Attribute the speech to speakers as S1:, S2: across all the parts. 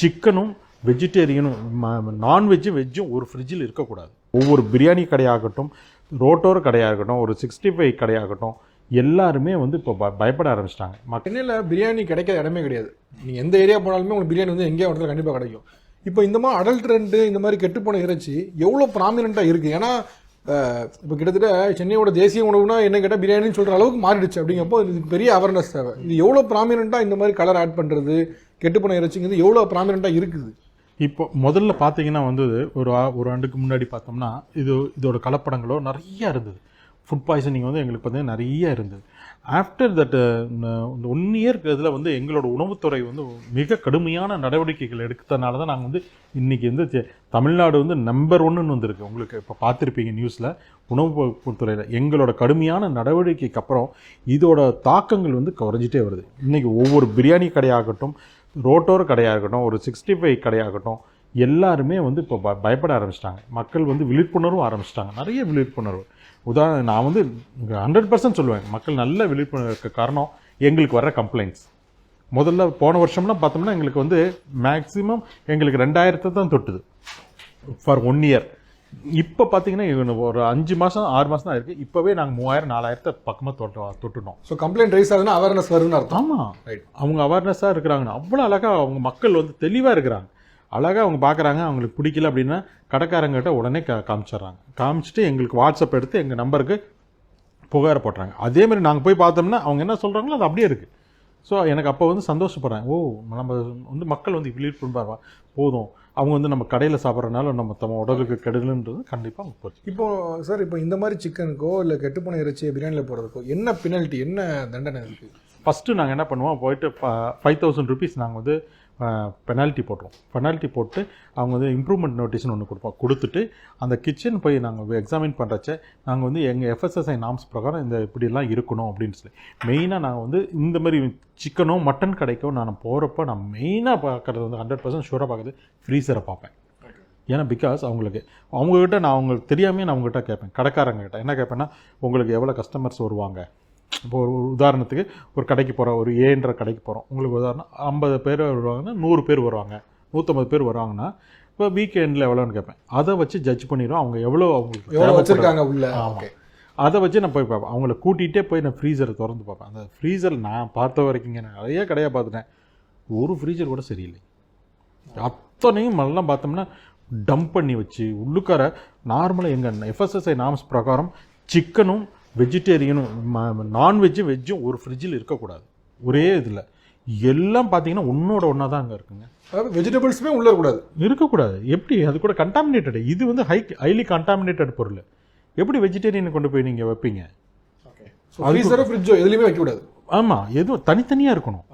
S1: சிக்கனும் வெஜிடேரியனும் நான்வெஜ்ஜும் வெஜ்ஜும் ஒரு ஃப்ரிட்ஜில் இருக்கக்கூடாது. ஒவ்வொரு பிரியாணி கடையாகட்டும், ரோட்டோர் கடையாகட்டும், ஒரு 65 கடையாகட்டும், எல்லாருமே வந்து இப்போ பயப்பட ஆரம்பிச்சிட்டாங்க.
S2: சென்னையில் பிரியாணி கிடைக்காத இடமே கிடையாது. நீங்கள் எந்த ஏரியா போனாலுமே உங்களுக்கு பிரியாணி வந்து எங்கேயோ இடத்துல கண்டிப்பாக கிடைக்கும். இப்போ இந்த மாதிரி அடல்ட் ட்ரெண்டு, இந்த மாதிரி கெட்டுப்போன இறைச்சி எவ்வளோ ப்ராமினெண்ட்டாக இருக்குது. ஏன்னா இப்போ கிட்டத்தட்ட சென்னையோட தேசிய உணவுனா என்ன கேட்டால் பிரியாணின்னு சொல்கிற அளவுக்கு மாறிடுச்சு. அப்படிங்கப்போ இதுக்கு பெரிய அவேர்னஸ் தேவை. இது எவ்வளோ ப்ராமினெண்ட்டாக இந்த மாதிரி கலர் ஆட் பண்ணுறது, கெட்டுப்போன இறைச்சிங்கிறது எவ்வளோ ப்ராமினெண்ட்டாக இருக்குது.
S1: இப்போ முதல்ல பார்த்தீங்கன்னா வந்து ஒரு ஆண்டுக்கு முன்னாடி பார்த்தோம்னா இதோட கலப்படங்களோ நிறைய இருந்தது. ஃபுட் பாய்சனிங் வந்து எங்களுக்கு பார்த்தீங்கன்னா நிறைய இருந்தது. ஆஃப்டர் தட் 1 இயர் இதில் வந்து எங்களோட உணவுத்துறை வந்து மிக கடுமையான நடவடிக்கைகள் எடுத்ததுனால தான் நாங்கள் வந்து இன்றைக்கி வந்து தமிழ்நாடு வந்து நம்பர் 1ன்னு வந்திருக்கு. உங்களுக்கு இப்போ பார்த்துருப்பீங்க நியூஸில். உணவுத்துறையில் எங்களோட கடுமையான நடவடிக்கைக்கு அப்புறம் இதோட தாக்கங்கள் வந்து குறைஞ்சிட்டே வருது. இன்றைக்கி ஒவ்வொரு பிரியாணி கடையாகட்டும், ரோட்டோர் கடையாகட்டும், ஒரு 65 கடையாகட்டும், எல்லாருமே வந்து இப்போ பயப்பட ஆரம்பிச்சிட்டாங்க. மக்கள் வந்து விழிப்புணர்வும் ஆரம்பிச்சிட்டாங்க. நிறைய விழிப்புணர்வு. உதாரணம் நான் வந்து 100% சொல்லுவேன், மக்கள் நல்ல விழிப்புணர்வுக்கு காரணம் எங்களுக்கு வர்ற கம்ப்ளைண்ட்ஸ். முதல்ல போன வருஷம்லாம் பார்த்தோம்னா எங்களுக்கு வந்து மேக்ஸிமம் எங்களுக்கு 2000 தான் தொட்டுது ஃபார் 1 இயர். இப்போ பார்த்தீங்கன்னா ஒரு 5 மாதம் 6 மாதம் தான் இருக்குது. இப்போவே நாங்கள் 3000 4000 பக்கமாக தொட்டுட்டோம்.
S2: ஸோ கம்ப்ளைண்ட் ரைஸ் ஆகுதுன்னா அவேர்னஸ் வருதுன்னு அர்த்தம்.
S1: ஆமாம், அவங்க அவேர்னஸாக இருக்கிறாங்கன்னு அவ்வளோ அழகாக அவங்க மக்கள் வந்து தெளிவாக இருக்கிறாங்க. அழகாக அவங்க பார்க்குறாங்க. அவங்களுக்கு பிடிக்கல அப்படின்னா கடைக்காரங்கிட்ட உடனே காமிச்சிட்டு எங்களுக்கு வாட்ஸ்அப் எடுத்து எங்கள் நம்பருக்கு புகாரை போட்டுறாங்க. அதேமாதிரி நாங்கள் போய் பார்த்தோம்னா அவங்க என்ன சொல்கிறாங்களோ அது அப்படியே இருக்குது. ஸோ எனக்கு அப்போ வந்து சந்தோஷப்படுறேன். நம்ம வந்து மக்கள் வந்து விழிப்புணர்வா போதும், அவங்க வந்து நம்ம கடையில் சாப்பிட்றதுனால நம்ம உடலுக்கு கெடுதல்ன்றது கண்டிப்பாக போச்சு.
S2: இப்போது சார், இப்போ இந்த மாதிரி சிக்கனுக்கோ இல்லை கெட்டுப்போன இறைச்சி பிரியாணியில் போடுறதுக்கோ என்ன பெனல்ட்டி, என்ன தண்டனை இருக்குது?
S1: ஃபஸ்ட்டு நாங்கள் என்ன பண்ணுவோம், போயிட்டு 5000 rupees நாங்கள் வந்து பெனால்ட்டி போட்டுருவோம். பெனால்ட்டி போட்டு அவங்க வந்து இம்ப்ரூவ்மெண்ட் நோட்டீஸ்னு ஒன்று கொடுத்துட்டு அந்த கிச்சன் போய் நாங்கள் எக்ஸாமின் பண்ணுறச்ச நாங்கள் வந்து எங்கள் FSSAI நார்ம்ஸ் பிரகாரம் இந்த இப்படிலாம் இருக்கணும் அப்படின்னு சொல்லி மெயினாக நாங்கள் வந்து இந்த மாதிரி சிக்கனோ மட்டன் கடைக்கோ நான் போகிறப்போ நான் மெயினாக பார்க்குறது வந்து 100% ஷூராக பார்க்குறது ஃப்ரீசரை பார்ப்பேன். ஏன்னா பிகாஸ் அவங்கக்கிட்ட நான் அவங்களுக்கு தெரியாமல் நான் அவங்ககிட்ட கேட்பேன். கடைக்காரங்கிட்ட என்ன கேட்பேன்னா, உங்களுக்கு எவ்வளோ கஸ்டமர்ஸ் வருவாங்க. இப்போ ஒரு உதாரணத்துக்கு ஒரு கடைக்கு போகிறோம், ஒரு ஏன்ற கடைக்கு போகிறோம். உங்களுக்கு உதாரணம் 50 பேர் வருவாங்கன்னா 100 பேர் வருவாங்க, 150 பேர் வருவாங்கன்னா இப்போ வீக்கெண்டில் எவ்வளோன்னு கேட்பேன். அதை வச்சு ஜட்ஜ் பண்ணிடுவோம் அவங்க எவ்வளோ
S2: வச்சுருக்காங்க உள்ள.
S1: ஆமாம், அதை வச்சு நான் போய் பார்ப்பேன். அவங்கள கூட்டிகிட்டே போய் நான் ஃப்ரீசரை திறந்து பார்ப்பேன். அந்த ஃப்ரீசர் நான் பார்த்த வரைக்குங்க நான் நிறைய கடையாக பார்த்துட்டேன், ஒரு ஃப்ரீசர் கூட சரியில்லை. அத்தனையும் எல்லாம் பார்த்தோம்னா டம்ப் பண்ணி வச்சு உள்ளுக்கார நார்மலாக எங்கள் FSSAI நார்ம்ஸ் பிரகாரம் சிக்கனும் வெஜிடேரியனும் நான்வெஜ்ஜும் வெஜ்ஜும் ஒரு ஃப்ரிட்ஜில் இருக்கக்கூடாது. ஒரே இதில் எல்லாம் பார்த்தீங்கன்னா ஒன்றா தான் அங்கே இருக்குங்க.
S2: அதாவது வெஜிடபிள்ஸுமே உள்ளே இருக்கக்கூடாது.
S1: எப்படி அது கூட கண்டாமினேட்டட். இது வந்து ஹைலி கண்டாமினேட்டட் பொருள். எப்படி வெஜிடேரியனை கொண்டு போய் நீங்கள் வைப்பீங்க?
S2: ஃப்ரிட்ஜோ எதுலையுமே வைக்கக்கூடாது. ஆமாம்,
S1: எதுவும் தனித்தனியாக இருக்கணும்.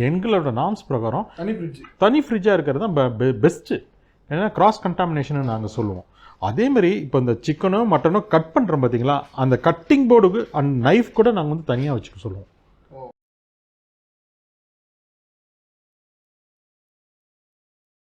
S1: எங்களோட நார்ம்ஸ் பிரகாரம் தனி ஃப்ரிட்ஜாக இருக்கிறது தான் பெஸ்ட்டு. ஏன்னா கிராஸ் கண்டாமினேஷன் நாங்கள் சொல்லுவோம். அதேமாதிரி இப்போ இந்த சிக்கனோ மட்டனோ கட் பண்ணுறோம் பார்த்தீங்களா, அந்த கட்டிங் போர்டுக்கு நைஃப் கூட நாங்கள் வந்து தனியாக வச்சுக்க சொல்லுவோம்.